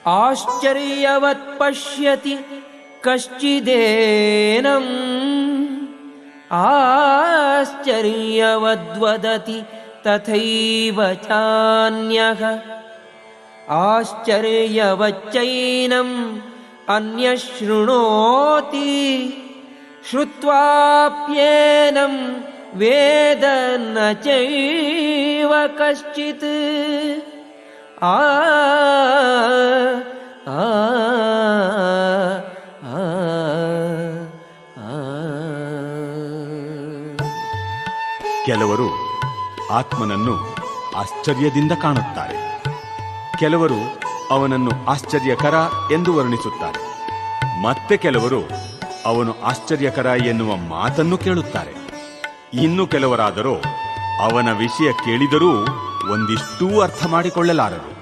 ಆಶ್ಚರ್ಯವತ್ ಪಶ್ಯತಿ ಕಶ್ಚಿದೇನಂ ಆಶ್ಚರ್ಯವದ್ವದತಿ ತಥೈವ ಚಾನ್ಯಃ ಆಶ್ಚರ್ಯವಚ್ಚೈನಂ ಅನ್ಯಶೃಣೋತಿ ಶ್ರುತ್ವಾಪ್ಯೇನಂ ವೇದ ನ ಚೈವ ಕಶ್ಚಿತ್ ಆ ಆ ಕೆಲವರು ಆತ್ಮನನ್ನು ಆಶ್ಚರ್ಯದಿಂದ ಕಾಣುತ್ತಾರೆ, ಕೆಲವರು ಅವನನ್ನು ಆಶ್ಚರ್ಯಕರ ಎಂದು ವರ್ಣಿಸುತ್ತಾರೆ, ಮತ್ತೆ ಕೆಲವರು ಅವನು ಆಶ್ಚರ್ಯಕರ ಎನ್ನುವ ಮಾತನ್ನು ಕೇಳುತ್ತಾರೆ. ಇನ್ನು ಕೆಲವರಾದರೋ ಅವನ ವಿಷಯ ಕೇಳಿದರೂ ಒಂದಿಷ್ಟೂ ಅರ್ಥ ಮಾಡಿಕೊಳ್ಳಲಾರರು.